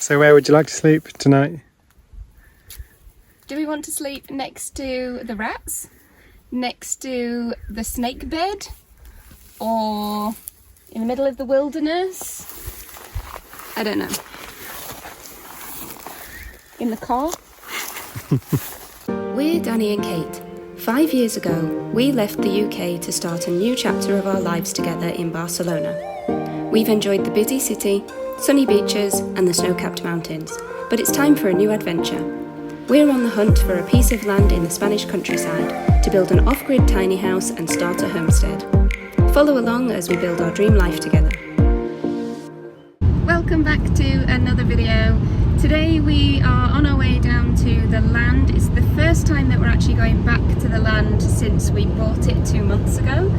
So where would you like to sleep tonight? Do we want to sleep next to the rats? Next to the snake bed? Or in the middle of the wilderness? I don't know. In the car? We're Danny and Kate. 5 years ago, we left the UK to start a new chapter of our lives together in Barcelona. We've enjoyed the busy city, sunny beaches and the snow-capped mountains, but it's time for a new adventure. We're on the hunt for a piece of land in the Spanish countryside to build an off-grid tiny house and start a homestead. Follow along as we build our dream life together. Welcome back to another video. Today we are on our way down to the land. It's the first time that we're actually going back to the land since we bought it 2 months ago,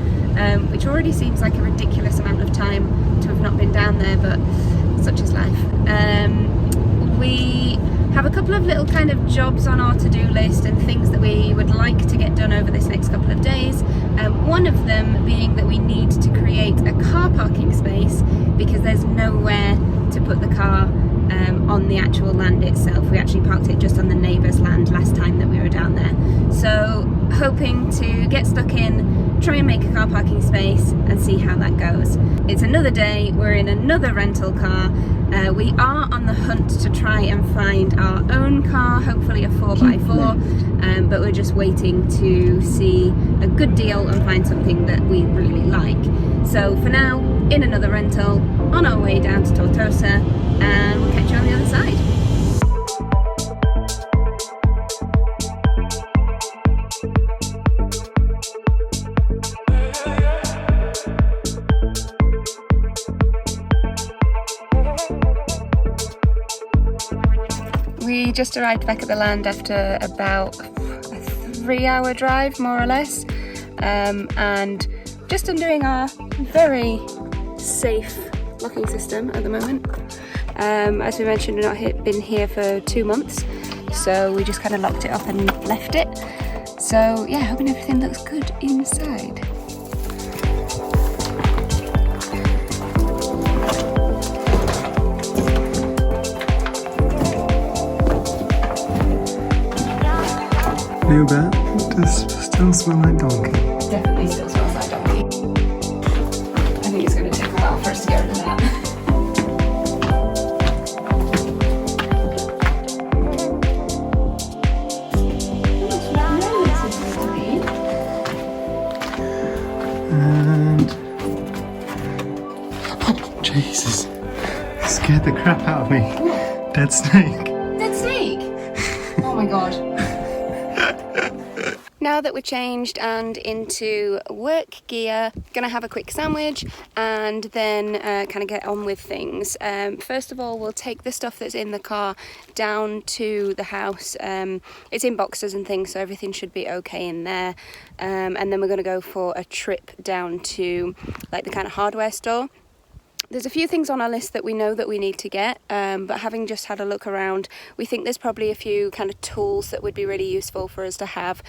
which already seems like a ridiculous amount of time to have not been down there, but such is life. We have a couple of little kind of jobs on our to-do list and things that we would like to get done over this next couple of days. One of them being that we need to create a car parking space because there's nowhere to put the car on the actual land itself. We actually parked it just on the neighbour's land last time that we were down there. So hoping to get stuck in, try and make a car parking space and see how that goes. It's another day, we're in another rental car. We are on the hunt to try and find our own car, hopefully a 4x4, but we're just waiting to see a good deal and find something that we really like. So for now, in another rental, on our way down to Tortosa, and we'll catch you on the other side. We just arrived back at the land after about a 3-hour drive, more or less, and just undoing our very safe locking system at the moment. As we mentioned, we've not been here for 2 months, so we just kind of locked it up and left it. So yeah, hoping everything looks good inside. New bed, does still smell like donkey. Definitely still smells like donkey. I think it's going to take a while for us to get rid of that. And Jesus, it scared the crap out of me. Dead snake. Dead snake? Oh my god. Now that we're changed and into work gear, gonna have a quick sandwich and then kind of get on with things. First of all, we'll take the stuff that's in the car down to the house. It's in boxes and things, so everything should be okay in there. And then we're gonna go for a trip down to like the kind of hardware store. There's a few things on our list that we know that we need to get, but having just had a look around, we think there's probably a few kind of tools that would be really useful for us to have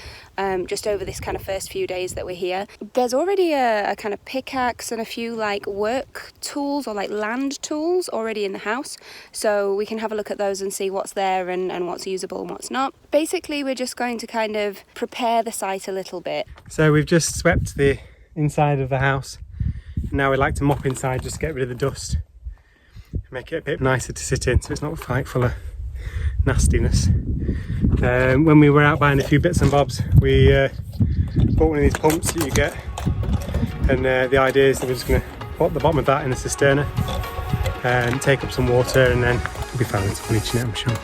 just over this kind of first few days that we're here. There's already a kind of pickaxe and a few like work tools or like land tools already in the house, so we can have a look at those and see what's there and what's usable and what's not. Basically, we're just going to kind of prepare the site a little bit. So we've just swept the inside of the house. Now we'd like to mop inside just to get rid of the dust, make it a bit nicer to sit in so it's not quite full of nastiness. When we were out buying a few bits and bobs, we bought one of these pumps that you get, and the idea is that we're just going to put the bottom of that in a cisterna and take up some water, and then we'll be fine to bleaching it, I'm sure.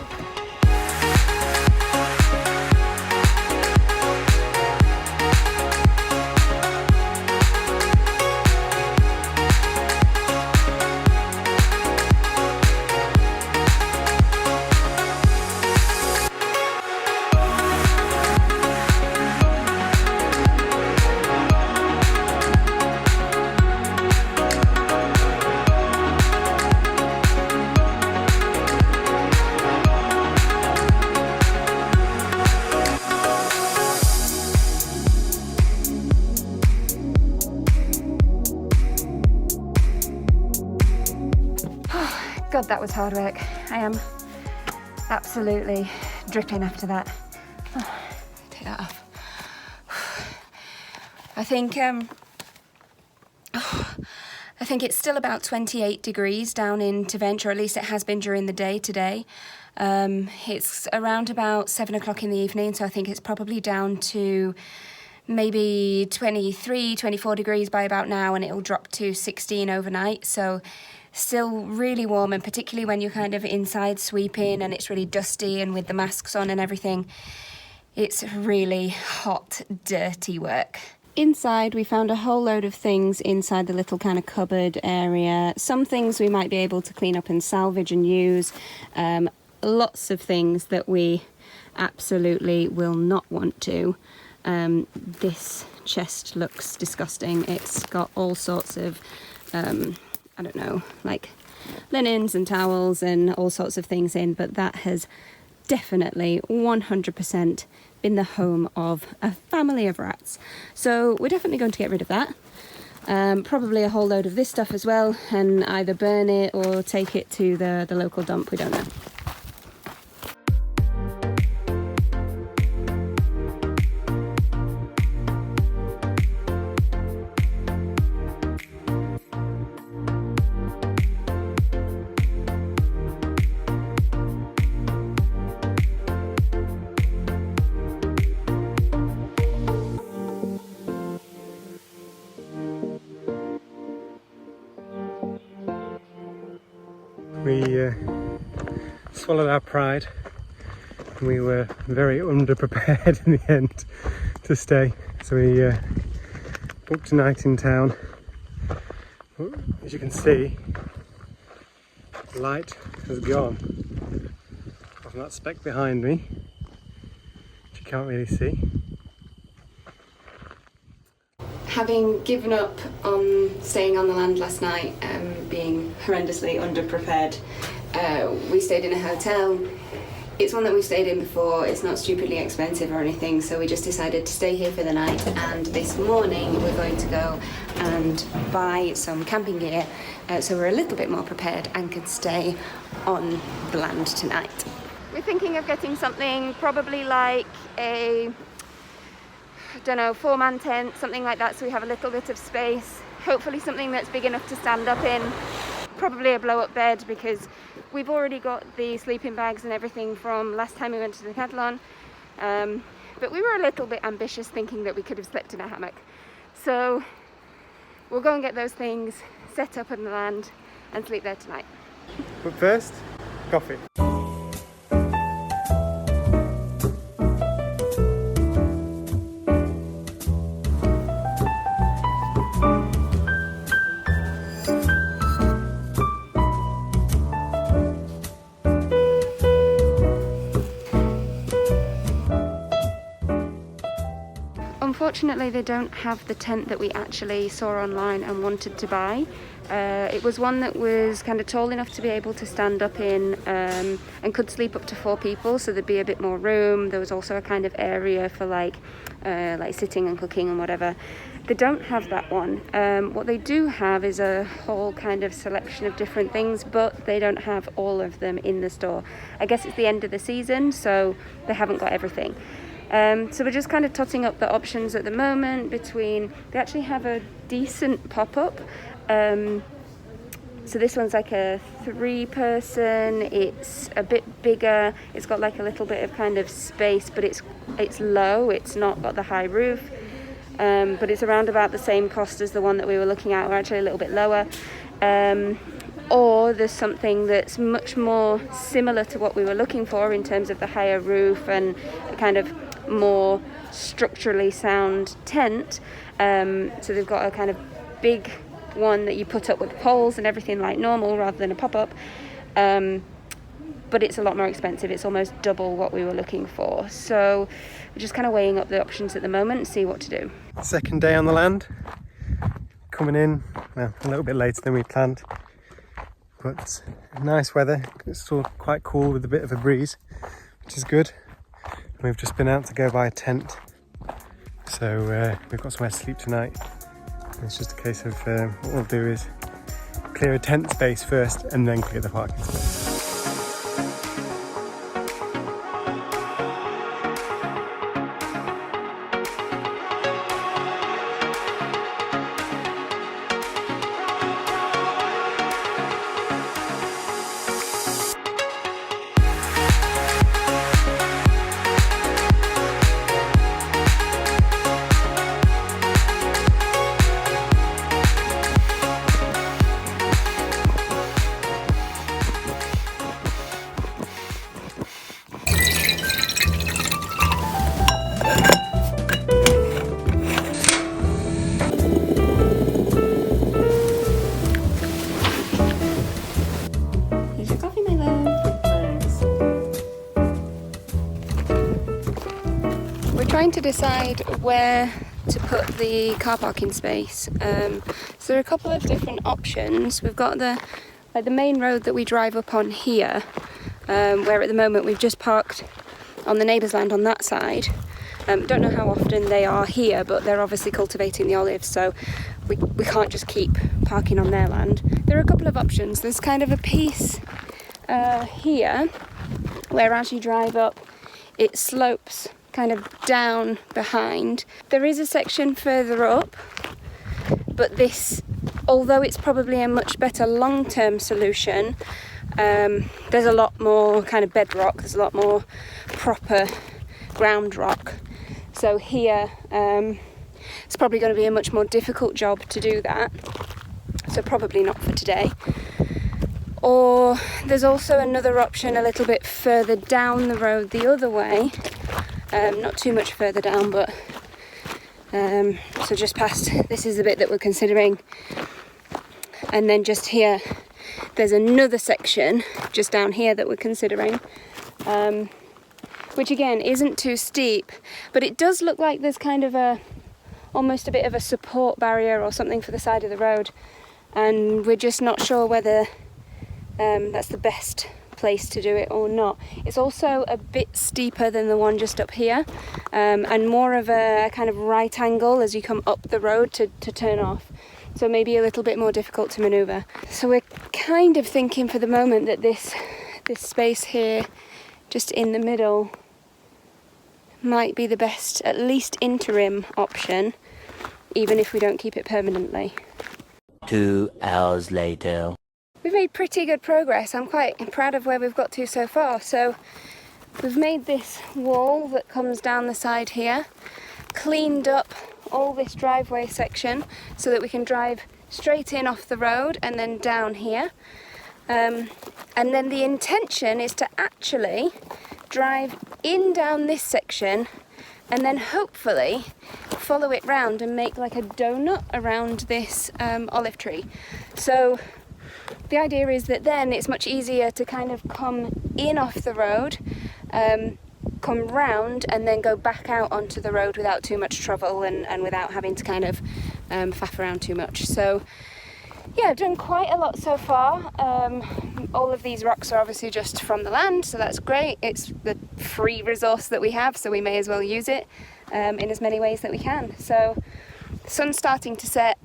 God, that was hard work. I am absolutely dripping after that. Oh, take that off. I think it's still about 28 degrees down in Tevent, or at least it has been during the day today. It's around about 7 o'clock in the evening, so I think it's probably down to maybe 23, 24 degrees by about now, and it'll drop to 16 overnight. So still really warm, and particularly when you're kind of inside sweeping and it's really dusty and with the masks on and everything, it's really hot, dirty work. Inside, we found a whole load of things inside the little kind of cupboard area. Some things we might be able to clean up and salvage and use. Lots of things that we absolutely will not want to. This chest looks disgusting. It's got all sorts of, I don't know, like linens and towels and all sorts of things in, but that has definitely 100% been the home of a family of rats. So we're definitely going to get rid of that. Probably a whole load of this stuff as well, and either burn it or take it to the local dump, we don't know. We swallowed our pride, and we were very underprepared in the end to stay. So we booked a night in town. As you can see, the light has gone from that speck behind me, which you can't really see. Having given up on staying on the land last night, being horrendously underprepared, we stayed in a hotel. It's one that we've stayed in before. It's not stupidly expensive or anything, so we just decided to stay here for the night, and this morning we're going to go and buy some camping gear, so we're a little bit more prepared and can stay on the land tonight. We're thinking of getting something probably like a, I don't know, 4-man tent, something like that, so we have a little bit of space. Hopefully something that's big enough to stand up in. Probably a blow-up bed, because we've already got the sleeping bags and everything from last time we went to the Decathlon. But we were a little bit ambitious, thinking that we could have slept in a hammock. So we'll go and get those things set up on the land and sleep there tonight. But first, coffee. Unfortunately, they don't have the tent that we actually saw online and wanted to buy. It was one that was kind of tall enough to be able to stand up in, and could sleep up to 4 people, so there'd be a bit more room. There was also a kind of area for like sitting and cooking and whatever. They don't have that one. What they do have is a whole kind of selection of different things, but they don't have all of them in the store. I guess it's the end of the season, so they haven't got everything. So we're just kind of totting up the options at the moment between, they actually have a decent pop-up. So this one's like a 3-person, it's a bit bigger, it's got like a little bit of kind of space, but it's low, it's not got the high roof, but it's around about the same cost as the one that we were looking at, or actually a little bit lower. Or there's something that's much more similar to what we were looking for in terms of the higher roof and a kind of more structurally sound tent. So they've got a kind of big one that you put up with poles and everything like normal rather than a pop-up. But it's a lot more expensive. It's almost double what we were looking for. So we're just kind of weighing up the options at the moment and see what to do. Second day on the land. Coming in, well, a little bit later than we planned. But nice weather. It's still quite cool with a bit of a breeze, which is good. We've just been out to go buy a tent, so we've got somewhere to sleep tonight. It's just a case of what we'll do is clear a tent space first and then clear the parking space. Trying to decide where to put the car parking space. So there are a couple of different options. We've got the main road that we drive up on here, where at the moment we've just parked on the neighbour's land on that side. Don't know how often they are here, but they're obviously cultivating the olives, so we can't just keep parking on their land. There are a couple of options. There's kind of a piece here where as you drive up it slopes kind of down behind. There is a section further up, but this, although it's probably a much better long-term solution, there's a lot more kind of bedrock, there's a lot more proper ground rock. So here it's probably going to be a much more difficult job to do that, so probably not for today. Or there's also another option a little bit further down the road the other way. Not too much further down, but so just past, this is the bit that we're considering, and then just here there's another section just down here that we're considering, which again isn't too steep, but it does look like there's kind of almost a bit of a support barrier or something for the side of the road, and we're just not sure whether that's the best place to do it or not. It's also a bit steeper than the one just up here, and more of a kind of right angle as you come up the road to turn off, so maybe a little bit more difficult to manoeuvre. So we're kind of thinking for the moment that this space here just in the middle might be the best, at least interim option, even if we don't keep it permanently. 2 hours later. We've made pretty good progress. I'm quite proud of where we've got to so far. So we've made this wall that comes down the side here, cleaned up all this driveway section so that we can drive straight in off the road and then down here. And then the intention is to actually drive in down this section and then hopefully follow it round and make like a donut around this olive tree. So the idea is that then it's much easier to kind of come in off the road, come round and then go back out onto the road without too much trouble and without having to kind of faff around too much. So yeah, I've done quite a lot so far. All of these rocks are obviously just from the land, so that's great. It's the free resource that we have, so we may as well use it in as many ways that we can. So the sun's starting to set,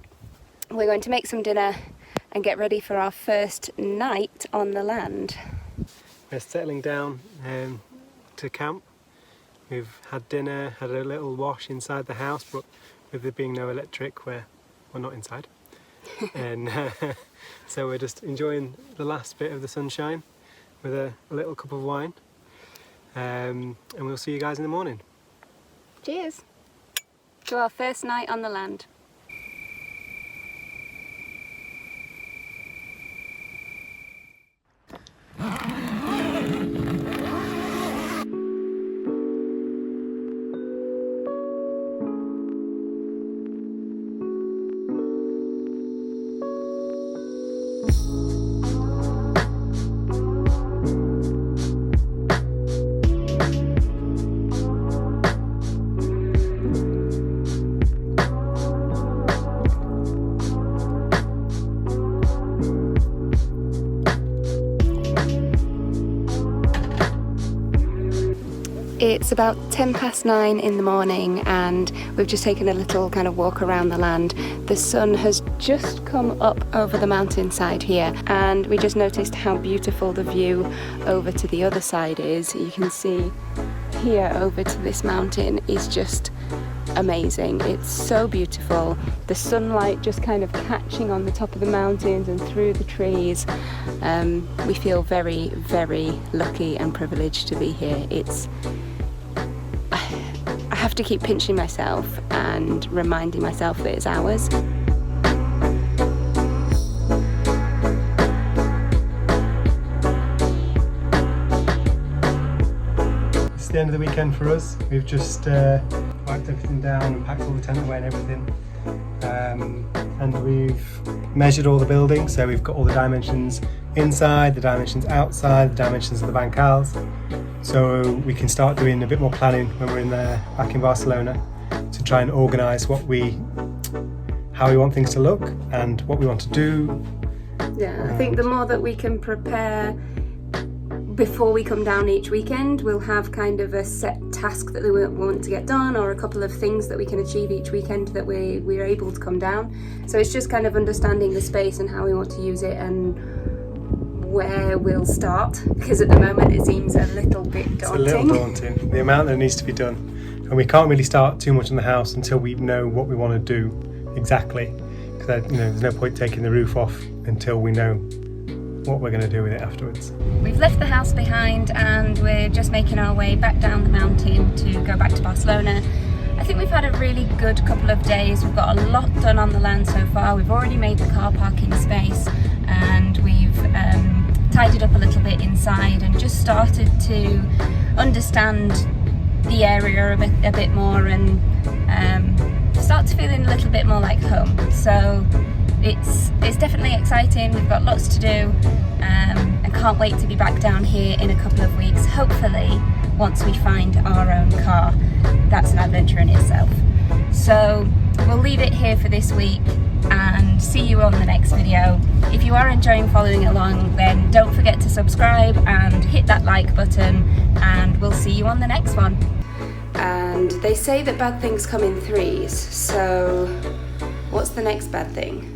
we're going to make some dinner and get ready for our first night on the land. We're settling down to camp. We've had dinner, had a little wash inside the house, but with there being no electric, we're not inside. And so we're just enjoying the last bit of the sunshine with a little cup of wine. And we'll see you guys in the morning. Cheers to our first night on the land. It's about 9:10 in the morning and we've just taken a little kind of walk around the land. The sun has just come up over the mountainside here and we just noticed how beautiful the view over to the other side is. You can see here over to this mountain is just amazing. It's so beautiful. The sunlight just kind of catching on the top of the mountains and through the trees. We feel very, very lucky and privileged to be here. I have to keep pinching myself and reminding myself that it's ours. It's the end of the weekend for us. We've just wiped everything down and packed all the tent away and everything. And we've measured all the buildings, so we've got all the dimensions inside, the dimensions outside, the dimensions of the bancals. So we can start doing a bit more planning when we're in there back in Barcelona to try and organise how we want things to look and what we want to do. Yeah, I think the more that we can prepare before we come down each weekend, we'll have kind of a set task that we want to get done, or a couple of things that we can achieve each weekend that we're able to come down. So it's just kind of understanding the space and how we want to use it and where we'll start, because at the moment it seems a little bit daunting. It's a little daunting, the amount that needs to be done. And we can't really start too much in the house until we know what we want to do exactly. Because there's no point taking the roof off until we know what we're going to do with it afterwards. We've left the house behind and we're just making our way back down the mountain to go back to Barcelona. I think we've had a really good couple of days. We've got a lot done on the land so far. We've already made the car parking space and we've tidied up a little bit inside and just started to understand the area a bit more and start to feeling a little bit more like home. So it's definitely exciting. We've got lots to do. I can't wait to be back down here in a couple of weeks, hopefully once we find our own car. That's an adventure in itself. So we'll leave it here for this week and see you on the next video. If you are enjoying following along, then don't forget to subscribe and hit that like button, and we'll see you on the next one. And they say that bad things come in threes, so what's the next bad thing?